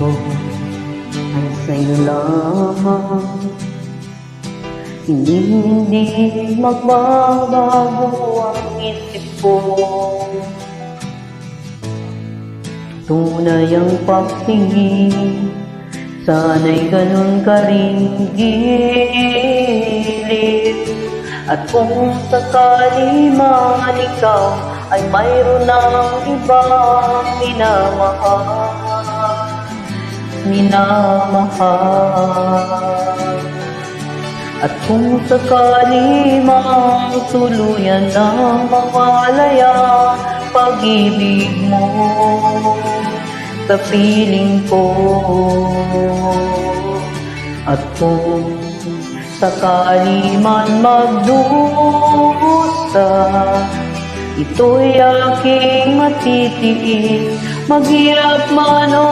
ko ay sa'yo lamang. Hindi magbabago ang isip ko. Tunay ang pagtingin, sana'y ganun ka rin gilid. At kung sakali man ikaw ay mayroon ng ibang minamahal. At kung sakali mang tuluyan ng mawalaya pag-ibig mo sa piling ko. At kung sakali man magdusa, ito'y aking matitiis, maghirap man o